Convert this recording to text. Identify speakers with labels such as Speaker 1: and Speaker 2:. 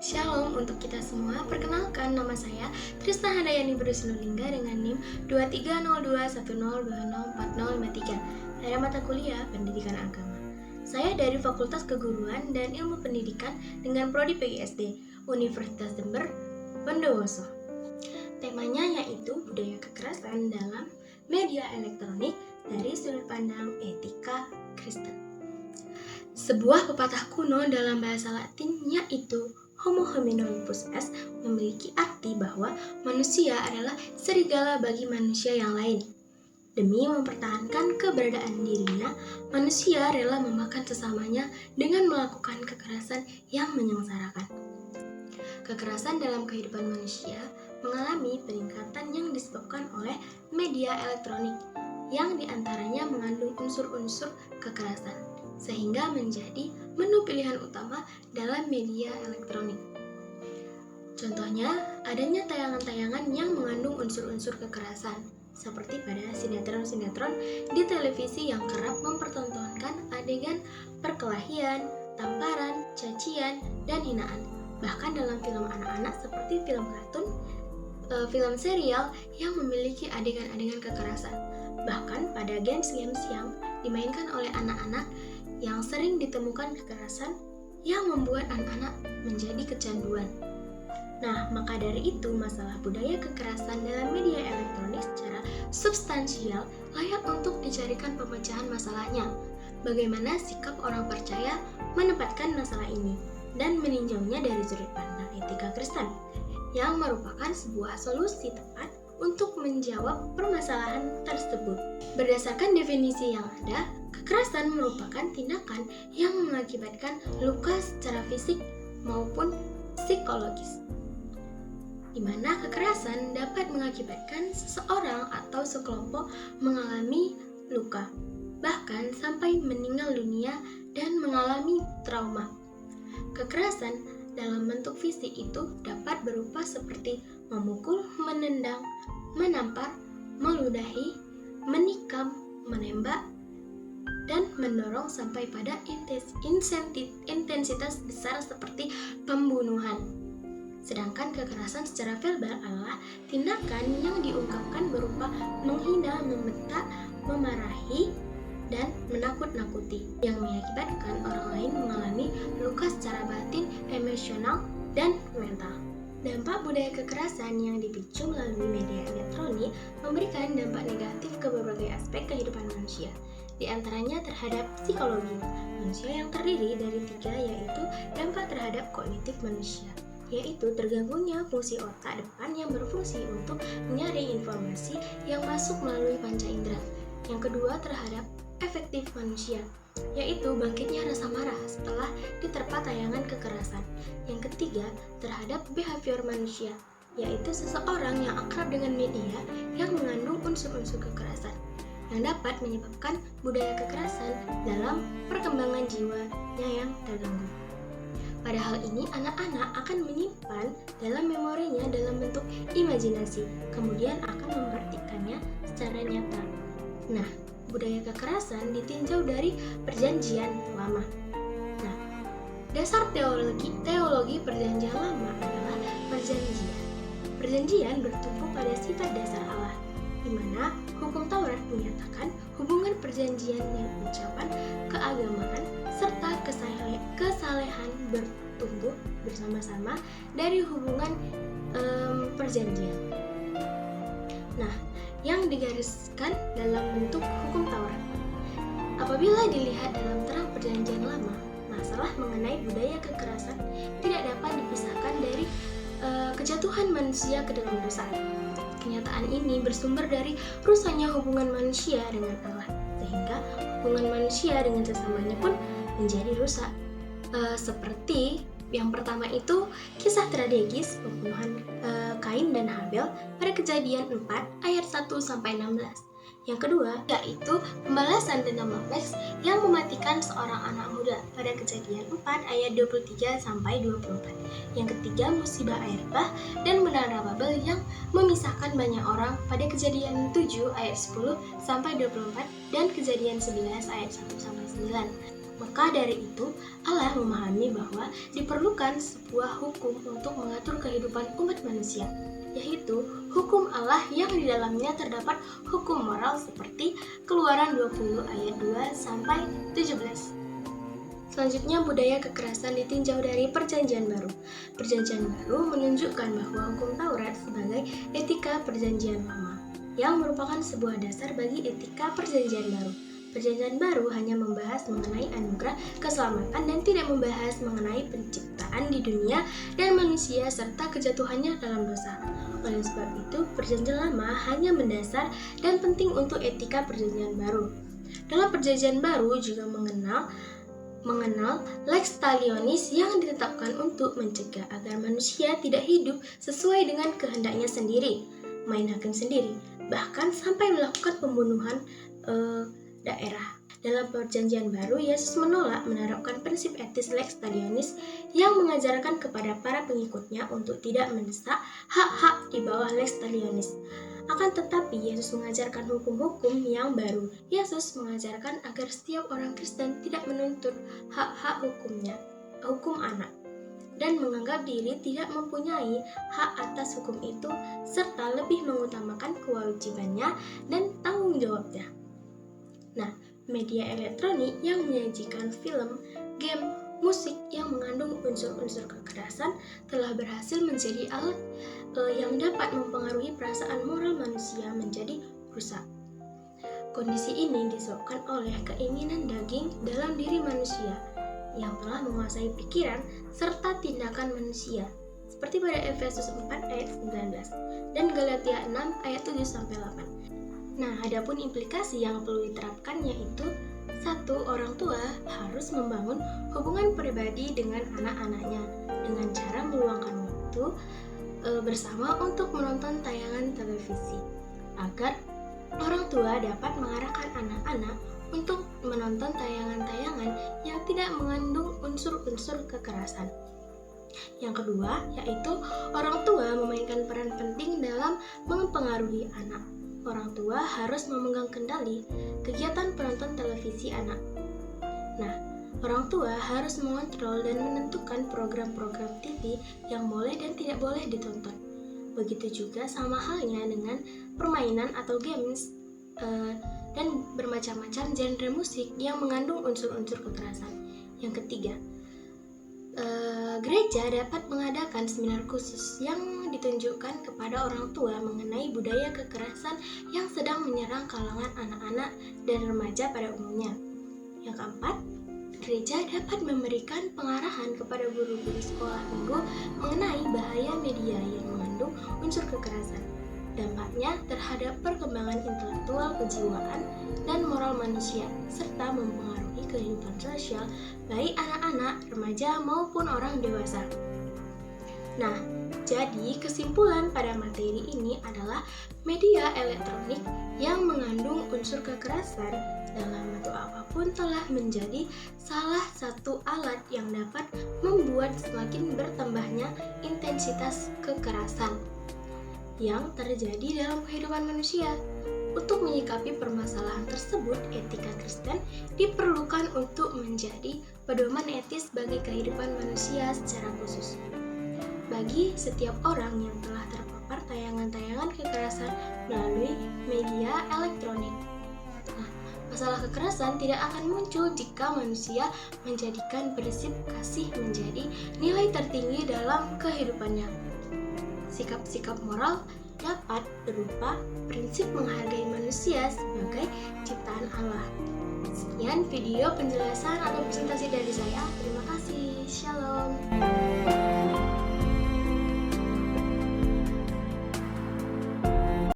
Speaker 1: Shalom untuk kita semua, perkenalkan nama saya Trisna Handayani Berusnulingga dengan NIM 230210204053 dari mata kuliah Pendidikan Agama. Saya dari Fakultas Keguruan dan Ilmu Pendidikan dengan Prodi PGSD Universitas Jember, Bondowoso. Temanya yaitu budaya kekerasan dalam media elektronik dari sudut pandang etika Kristen. Sebuah pepatah kuno dalam bahasa Latin yaitu Homo hominidus est memiliki arti bahwa manusia adalah serigala bagi manusia yang lain. Demi mempertahankan keberadaan dirinya, manusia rela memakan sesamanya dengan melakukan kekerasan yang menyengsarakan. Kekerasan dalam kehidupan manusia mengalami peningkatan yang disebabkan oleh media elektronik yang diantaranya mengandung unsur-unsur kekerasan, sehingga menjadi menu pilihan utama dalam media elektronik. Contohnya, adanya tayangan-tayangan yang mengandung unsur-unsur kekerasan, seperti pada sinetron-sinetron di televisi yang kerap mempertontonkan adegan perkelahian, tamparan, cacian, dan hinaan. Bahkan dalam film anak-anak seperti film kartun, film serial yang memiliki adegan-adegan kekerasan. Bahkan pada games-games yang dimainkan oleh anak-anak yang sering ditemukan kekerasan yang membuat anak-anak menjadi kecanduan. Nah, maka dari itu masalah budaya kekerasan dalam media elektronik secara substansial layak untuk dicarikan pemecahan masalahnya. Bagaimana sikap orang percaya menempatkan masalah ini dan meninjaunya dari sudut pandang etika Kristen yang merupakan sebuah solusi tepat untuk menjawab permasalahan tersebut. Berdasarkan definisi yang ada, kekerasan merupakan tindakan yang mengakibatkan luka secara fisik maupun psikologis, di mana kekerasan dapat mengakibatkan seseorang atau sekelompok mengalami luka, bahkan sampai meninggal dunia dan mengalami trauma. Kekerasan dalam bentuk fisik itu dapat berupa seperti memukul, menendang, menampar, meludahi, menikam, menembak, dan mendorong sampai pada intensitas besar seperti pembunuhan. Sedangkan kekerasan secara verbal adalah tindakan yang diungkapkan berupa menghina, membentak, memarahi, dan menakut-nakuti yang mengakibatkan orang lain mengalami luka secara batin, emosional, dan mental. Dampak budaya kekerasan yang dipicu melalui media elektronik memberikan dampak negatif ke berbagai aspek kehidupan manusia, di antaranya terhadap psikologi manusia yang terdiri dari 3, yaitu dampak terhadap kognitif manusia, yaitu terganggunya fungsi otak depan yang berfungsi untuk menyaring informasi yang masuk melalui panca indera. Yang kedua, terhadap efektif manusia, yaitu bangkitnya rasa marah setelah diterpa tayangan kekerasan. Yang ketiga, terhadap behavior manusia, yaitu seseorang yang akrab dengan media yang mengandung unsur-unsur kekerasan, yang dapat menyebabkan budaya kekerasan dalam perkembangan jiwanya yang terganggu. Pada hal ini, anak-anak akan menyimpan dalam memorinya dalam bentuk imajinasi, kemudian akan mempraktikkannya secara nyata. Nah, budaya kekerasan ditinjau dari Perjanjian Lama. Nah, dasar teologi Perjanjian Lama adalah perjanjian. Perjanjian bertumpu pada sifat dasar Allah, di mana hukum Taurat menyatakan hubungan perjanjian yang ucapan keagamaan serta kesalehan bertumbuh bersama-sama dari hubungan perjanjian. Nah, yang digariskan dalam bentuk hukum Taurat. Apabila dilihat dalam terang Perjanjian Lama, masalah mengenai budaya kekerasan tidak dapat dipisahkan dari kejatuhan manusia ke dalam dosa. Kenyataan ini bersumber dari rusaknya hubungan manusia dengan Allah, sehingga hubungan manusia dengan sesamanya pun menjadi rusak. Seperti yang pertama itu kisah tragis pembunuhan Kain dan Habel pada Kejadian 4 ayat 1-16. Yang kedua yaitu pembalasan dendam Yafet yang mematikan seorang anak muda pada Kejadian 4 ayat 23-24. Yang ketiga musibah air bah dan menara Babel yang memisahkan banyak orang pada Kejadian 7 ayat 10-24 dan Kejadian 11 ayat 1-9. Maka dari itu, Allah memahami bahwa diperlukan sebuah hukum untuk mengatur kehidupan umat manusia, yaitu hukum Allah yang di dalamnya terdapat hukum moral seperti Keluaran 20 ayat 2-17. Selanjutnya, budaya kekerasan ditinjau dari Perjanjian Baru. Perjanjian Baru menunjukkan bahwa hukum Taurat sebagai etika Perjanjian Lama, yang merupakan sebuah dasar bagi etika Perjanjian Baru. Perjanjian Baru hanya membahas mengenai anugerah keselamatan dan tidak membahas mengenai penciptaan di dunia dan manusia serta kejatuhannya dalam dosa. Oleh sebab itu, Perjanjian Lama hanya mendasar dan penting untuk etika Perjanjian Baru. Dalam Perjanjian Baru juga mengenal lex talionis yang ditetapkan untuk mencegah agar manusia tidak hidup sesuai dengan kehendaknya sendiri, main hakim sendiri, bahkan sampai melakukan pembunuhan daerah. Dalam Perjanjian Baru, Yesus menolak menerapkan prinsip etis lex talionis yang mengajarkan kepada para pengikutnya untuk tidak mendesak hak-hak di bawah lex talionis. Akan tetapi, Yesus mengajarkan hukum-hukum yang baru. Yesus mengajarkan agar setiap orang Kristen tidak menuntut hak-hak hukum anak, dan menganggap diri tidak mempunyai hak atas hukum itu, serta lebih mengutamakan kewajibannya dan tanggung jawabnya. Nah, media elektronik yang menyajikan film, game, musik yang mengandung unsur-unsur kekerasan telah berhasil menjadi alat yang dapat mempengaruhi perasaan moral manusia menjadi rusak. Kondisi ini disebabkan oleh keinginan daging dalam diri manusia yang telah menguasai pikiran serta tindakan manusia, seperti pada Efesus 4 ayat 19 dan Galatia 6 ayat 7-8. Nah, adapun implikasi yang perlu diterapkan yaitu: 1. Orang tua harus membangun hubungan pribadi dengan anak-anaknya dengan cara meluangkan waktu bersama untuk menonton tayangan televisi, agar orang tua dapat mengarahkan anak-anak untuk menonton tayangan-tayangan yang tidak mengandung unsur-unsur kekerasan. Yang kedua, yaitu orang tua memainkan peran penting dalam mempengaruhi anak. Orang tua harus memegang kendali kegiatan penonton televisi anak. Nah, orang tua harus mengontrol dan menentukan program-program TV yang boleh dan tidak boleh ditonton. Begitu juga sama halnya dengan permainan atau games dan bermacam-macam genre musik yang mengandung unsur-unsur kekerasan. Yang ketiga, gereja dapat mengadakan seminar khusus yang ditunjukkan kepada orang tua mengenai budaya kekerasan yang sedang menyerang kalangan anak-anak dan remaja pada umumnya. Yang keempat, gereja dapat memberikan pengarahan kepada guru-guru sekolah minggu mengenai bahaya media yang mengandung unsur kekerasan, dampaknya terhadap perkembangan intelektual, kejiwaan, dan moral manusia, serta mempengaruhi kehidupan sosial baik anak-anak, remaja, maupun orang dewasa. Nah, jadi kesimpulan pada materi ini adalah media elektronik yang mengandung unsur kekerasan dalam bentuk apapun telah menjadi salah satu alat yang dapat membuat semakin bertambahnya intensitas kekerasan yang terjadi dalam kehidupan manusia. Untuk menyikapi permasalahan tersebut, etika Kristen diperlukan untuk menjadi pedoman etis bagi kehidupan manusia secara khusus. Bagi setiap orang yang telah terpapar tayangan-tayangan kekerasan melalui media elektronik. Nah, masalah kekerasan tidak akan muncul jika manusia menjadikan prinsip kasih menjadi nilai tertinggi dalam kehidupannya. Sikap-sikap moral dapat berupa prinsip menghargai manusia sebagai ciptaan Allah. Sekian video penjelasan atau presentasi dari saya. Terima kasih. Shalom.